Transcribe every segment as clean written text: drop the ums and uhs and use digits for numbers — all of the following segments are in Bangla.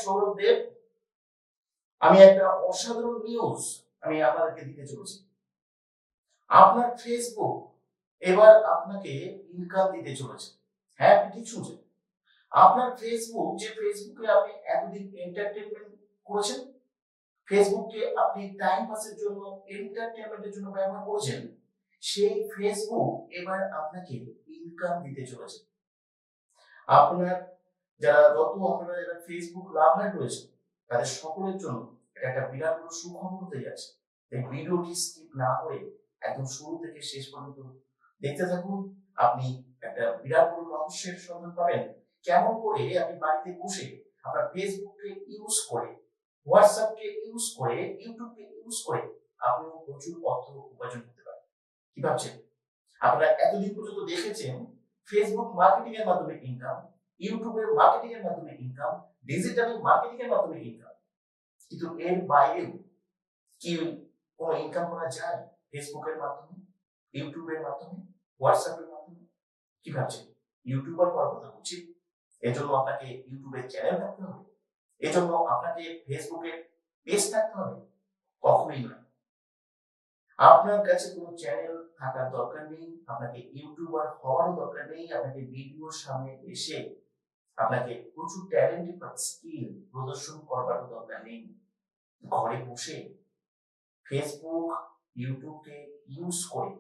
সৌরভ দেব। আমি একটা অসাধারণ নিউজ আমি আপনাদেরকে দিতে চলেছি। আপনার ফেসবুক এবার আপনাকে ইনকাম দিতে চলেছে। হ্যাঁ, আপনি ঠিক শুনছেন। আপনার ফেসবুক, যে ফেসবুকে আপনি এতদিন এন্টারটেনমেন্ট করেছেন, ফেসবুককে আপনি টাইম পাসের জন্য, এন্টারটেনমেন্টের জন্য ব্যবহার করেছেন, সেই ফেসবুক এবার আপনাকে ইনকাম দিতে চলেছে। আপনার যারা ফেসবুক লাভার রয়েছে, তাদের সকলের জন্য এটা একটা বিরাট বড় সুখবর হতে যাচ্ছে। এই ভিডিওটি স্কিপ না করে একদম শুরু থেকে শেষ পর্যন্ত দেখতে থাকুন। আপনি একটা বিরাট বড় রহস্যের সন্ধান পাবেন, কেমন করে আপনি বাড়িতে বসে আপনার ফেসবুককে ইউজ করে, হোয়াটসঅ্যাপকে ইউজ করে, ইউটিউবকে ইউজ করে আপনি প্রচুর অর্থ উপার্জন করতে পারেন। কি ভাবছেন? আপনারা এতদিন পর্যন্ত দেখেছেন ফেসবুক মার্কেটিং এর মাধ্যমে ইনকাম, ইউটিউবের মার্কেটিং এর মাধ্যমে ইনকাম, ডিজিটাল মার্কেটিং এর মাধ্যমে ইনকাম, কিন্তু এর বাইরেও কি কোনো ইনকাম করা যায় ফেসবুকের মাধ্যমে, ইউটিউবের মাধ্যমে, হোয়াটসঅ্যাপের মাধ্যমে? কি ভাবছেন? ইউটিউবার হওয়ার কথা বলছি, এজন্য আপনাকে ইউটিউবের চ্যানেল থাকতে হবে, এজন্য আপনাকে ফেসবুকের পেজ থাকতে হবে? কখনোই নয়। আপনার কাছে কোনো চ্যানেল থাকার দরকার নেই, আপনাকে ইউটিউবার হওয়ারও দরকার নেই, আপনাকে ভিডিওর সামনে এসে আপনাকে প্রচুর ট্যালেন্ট বা স্কিল প্রদর্শন করবার দরকার নেই। ঘরে বসে ফেসবুক, ইউটিউবকে ইউজ করে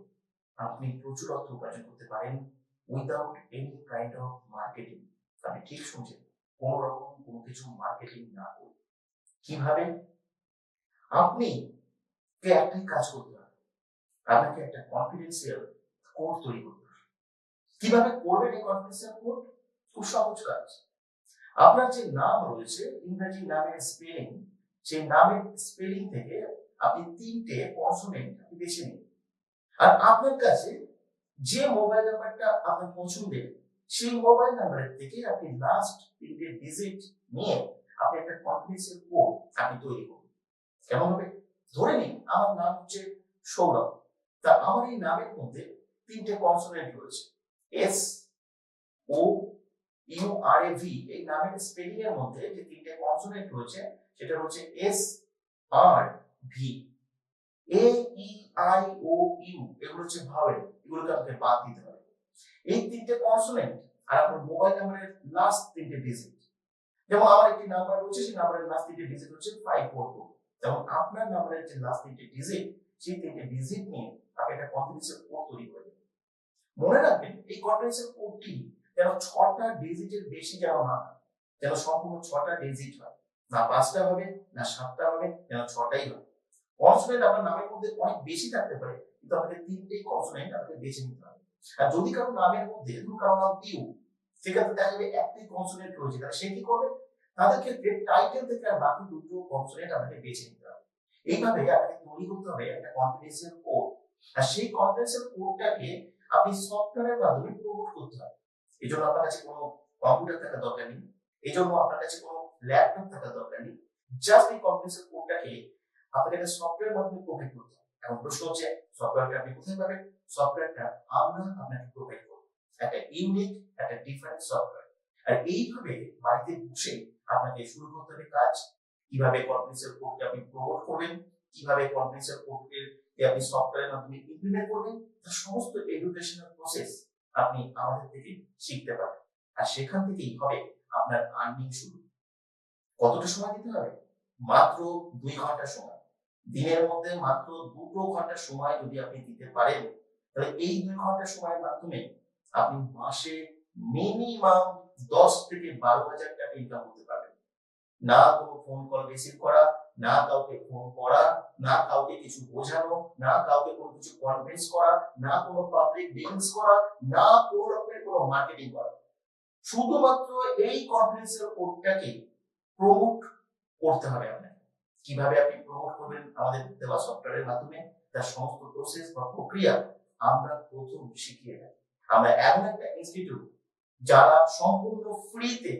আপনি প্রচুর অর্থ উপার্জন করতে পারেন without any kind of marketing. আপনি ঠিক শুনছেন, কোন রকম কোনো কিছু মার্কেটিং না করে। কিভাবে? আপনি একটাই কাজ করতে হবে, আপনাকে একটা কনফিডেন্সিয়াল কোড তৈরি করতে হবে। কিভাবে করবেন এই কনফিডেন্সিয়াল কোড? খুব সহজ কাজ। আপনার যে নাম রয়েছে, ইংরেজি নামের স্পেলিং, সেই নামের স্পেলিং থেকে আপনি 3টে কনসোনেন্ট আপনি বেছে নিন। আর আপনার কাছে যে মোবাইল নাম্বারটা আপনার পছন্দের, সেই মোবাইল নাম্বারের থেকে আপনি লাস্ট 3টে ডিজিট নিয়ে আপনি একটা কনফিডেন্সিয়াল কোড আপনি তৈরি করুন। কেমন হবে? ধরে নিন আমার নাম হচ্ছে সৌরভ। তা আমার এই নামের মধ্যে 3টে কনসোনেন্ট রয়েছে, S, O, U, R, A, V. এই নামের স্পেলিং এর মধ্যে যে 3টে কনসোনেন্ট রয়েছে, সেটা হচ্ছে S, R, V. A, E, I, O, U এগুলো হচ্ছে ভাওয়েল, এগুলোকে আপনাকে বাদ দিতে হবে। এই 3টে কনসোনেন্ট আর আপনার মোবাইল নাম্বারের লাস্ট 3টে ডিজিট। যেমন আমার একটি নাম্বার রয়েছে, সেই নাম্বারের লাস্ট 3টে ডিজিট হচ্ছে 544। যেমন আপনার নাম্বারের যে লাস্ট 3টে ডিজিট, সেই 3টে ডিজিট নিয়ে আপনি একটা কনফিডেন্সিয়াল কোড তৈরি করে দেবেন। মনে রাখবেন, এই কনফিডেন্সিয়াল কোডটি যেন 6টা ডিজিটের বেশি যেন না হয়, যেন সম্পূর্ণ 6টা ডিজিট হয়, না 5টা হবে, না 7টা হবে, যেন 6টাই হয়। কনসোনেন্ট আপনার নামের মধ্যে অনেক বেশি থাকতে পারে, কিন্তু আপনাকে 3টেই কনসোনেন্ট আপনাকে বেছে নিতে হবে। আর যদি কারো নামের মধ্যে, ধরুন কারো নাম পিউ, সেক্ষেত্রে দেখা যাবে একটি কনসোনেন্ট রয়েছে, তাহলে সে কি করবে? তাদের ক্ষেত্রে টাইটেল থেকে আর বাকি দুটো কনসোনেন্ট আপনাকে বেছে নিতে হবে। এইভাবে আপনাকে তৈরি করতে হবে একটা কনফিডেন্সিয়াল কোড। আর সেই কনফিডেন্সিয়াল কোডটাকে আপনি সফটওয়্যারের মাধ্যমে প্রমোট করতে হবে। এই জন্য আপনার কাছে কোনো কম্পিউটার থাকার দরকার নেই, এই জন্য আপনার কাছে কোনো ল্যাপটপ থাকার দরকার নেই। জাস্ট এই কনফিডেন্সিয়াল কোডটাকে আপনাকে একটা সফটওয়্যারের মাধ্যমে প্রোভাইড করতে হবে। এখন প্রশ্ন হচ্ছে, সফটওয়্যারটা আপনি কোথায় পাবেন? সফটওয়্যারটা আমরা আপনাকে প্রোভাইড করব, একটা ইউনিক, একটা ডিফারেন্ট সফটওয়্যার। আর এইভাবে বাড়িতে বসে আপনাকে শুরু করতে হবে কাজ। কিভাবে কনফিডেন্সিয়াল কোডকে আপনি প্রমোট করবেন, কিভাবে কনফিডেন্সিয়াল কোডকে আপনি সফটওয়্যারের মাধ্যমে ইমপ্লিমেন্ট করবেন, তার সমস্ত এডুকেশনাল প্রসেস আপনি আমাদের থেকে শিখতে পারবেন। আর সেখান থেকেই হবে আপনার আর্নিং শুরু। কতটা সময় দিতে হবে? মাত্র 2 ঘন্টা সময়। দিনের মধ্যে মাত্র 2 ঘন্টা সময় যদি আপনি দিতে পারেন, তাহলে এই 2 ঘন্টা সময়ের মাধ্যমে আপনি মাসে মিনিমাম 10 থেকে 12,000 টাকা ইনকাম করতে পারবেন। না কোনো ফোন কল রিসিভ করা, না কাউকে ফোন করা, না কাউকে কিছু বোঝানো, না কাউকে কোনো কিছু কনভিন্স করা, না কোনো পাবলিক ডিলিংস করা, না কোনো রকমের কোনো মার্কেটিং করা। শুধুমাত্র এই কনফিডেন্সিয়াল কোডটাকে প্রমোট করতে হবে আপনাকে। কিভাবে আপনি প্রমোট করবেন আমাদের দেওয়া সফটওয়্যারের মাধ্যমে, তার সমস্ত প্রসেস বা প্রক্রিয়া আমরা প্রথম শিখিয়ে দেব। আমরা এমন একটা ইনস্টিটিউট যারা সম্পূর্ণ ফ্রিতে,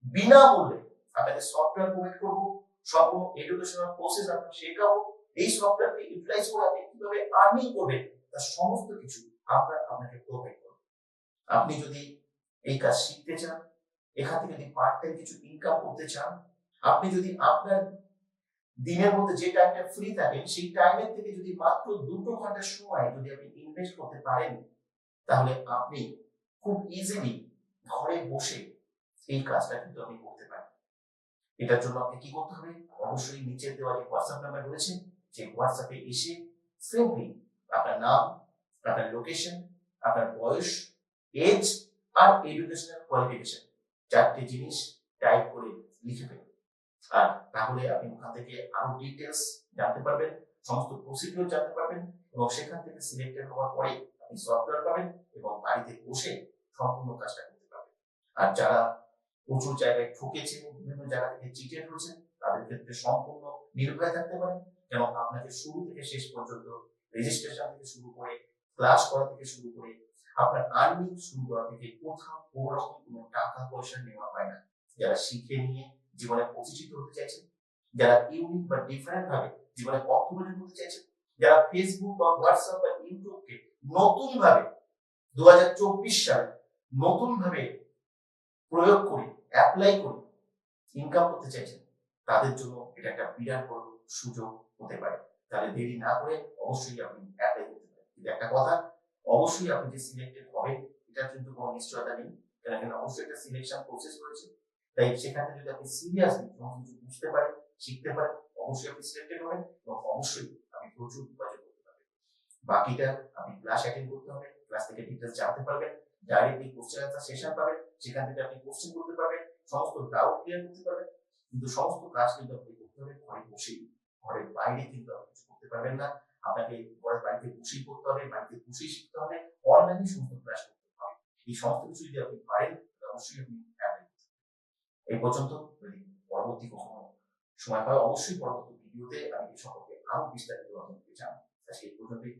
বিনামূল্যে আপনাদের সফটওয়্যার প্রোভাইড করবো, সম্পূর্ণ এডুকেশনাল প্রসেস আপনাকে শেখাবো। এই সফটওয়্যারকে ইউটিলাইজ করে আপনি কিভাবে আর্নিং করবেন, তার সমস্ত কিছু আমরা আপনাকে প্রোভাইড করব। আপনি যদি এই কাজ শিখতে চান, এখান থেকে যদি পার্ট টাইম কিছু ইনকাম করতে চান, আপনি যদি আপনার দিনের মধ্যে যে টাইমটা ফ্রি থাকেন সেই টাইমের থেকে যদি মাত্র 2 ঘন্টা সময় যদি আপনি ইনভেস্ট করতে পারেন, তাহলে আপনি খুব ইজিলি ঘরে বসে এই কাজটা কিন্তু আপনি করতে পারেন। এটার জন্য আপনি কি করতে হবে? অবশ্যই নিচের দেওয়া যে হোয়াটসঅ্যাপ নাম্বার রয়েছে, সেই হোয়াটসঅ্যাপে এসে সিম্পলি আপনার নাম, আপনার লোকেশন, আপনার বয়স, এজ আর এডুকেশনাল কোয়ালিফিকেশন 4টে জিনিস টাইপ করে লিখে ফেলুন। আর তাহলে আপনি ওখান থেকে আরো ডিটেলস জানতে পারবেন, সমস্ত প্রসিডিউর জানতে পারবেন এবং সেখান থেকে সিলেক্টেড হওয়ার পরে আপনি সফটওয়্যার পাবেন এবং বাড়িতে বসে সম্পূর্ণ কাজটা করতে পারবেন। আর যারা প্রচুর জায়গায় ঠকেছেন, বিভিন্ন জায়গা থেকে চিটেড হয়েছেন, তাদের ক্ষেত্রে সম্পূর্ণ নির্ভয় থাকতে পারেন। কেন আপনাকে শুরু থেকে শেষ পর্যন্ত রেজিস্ট্রেশন থেকে শুরু করে, ক্লাস করা থেকে শুরু করে, আপনার আর্নিং শুরু করা থেকে কোথাও কোনো রকম কোনো টাকা পয়সা নেওয়া হয় না। যারা শিখে নিয়ে জীবনে প্রতিষ্ঠিত হতে চাইছেন, যারা ইউনিক বা ডিফারেন্ট ভাবে জীবনে অর্থনৈতিক হতে চাইছেন, যারা ফেসবুক বা হোয়াটসঅ্যাপ বা ইউটিউবকে নতুন ভাবে 2024 সালে নতুন ভাবে প্রয়োগ করে, অ্যাপ্লাই করে ইনকাম করতে চাইছেন, তাদের জন্য এটা একটা বিরাট বড় সুযোগ হতে পারে। তাহলে দেরি না করে অবশ্যই আপনি অ্যাপ্লাই করতে পারেন। কিন্তু একটা কথা, অবশ্যই আপনি যে সিলেক্টেড হবেন এটা কিন্তু কোনো নিশ্চয়তা নেই, কারণ এখানে অবশ্যই একটা সিলেকশন প্রসেস রয়েছে। তাই সেখানে যদি আপনি সিরিয়াসলি কোনো কিছু বুঝতে পারেন, শিখতে পারেন, অবশ্যই আপনি সিলেক্টেড হবেন এবং অবশ্যই আপনি প্রচুর উপার্জন করতে পারবেন। বাকিটা আপনি ক্লাস অ্যাটেন্ড করতে হবে, ক্লাস থেকে ডিটেলস জানতে পারবেন, ডাইরেক্টলি কোশ্চেন আনসার সেশন পাবেন, সেখান থেকে আপনি কোশ্চেন করতে পারবেন, সমস্ত ডাউট ক্লিয়ার করতে পারবেন। কিন্তু সমস্ত কাজ কিন্তু আপনি করতে হবে ঘরে বসেই। ঘরের বাইরে কিন্তু আপনি কিছু করতে পারবেন না। আপনাকে ঘরের বাড়িতে বসেই করতে হবে, বাড়িতে বসেই শিখতে হবে, অনলাইনে সমস্ত ক্লাস করতে হবে। এই সমস্ত কিছু যদি আপনি পারেন তাহলে অবশ্যই আপনি অ্যাপ্লাই করতে পারেন। এই পর্যন্ত। যদি পরবর্তী কখনো সময় পাই অবশ্যই পরবর্তী ভিডিওতে আমি এই সম্পর্কে আরো বিস্তারিত আপনাদেরকে জানাবো। আজকে এই পর্যন্তই।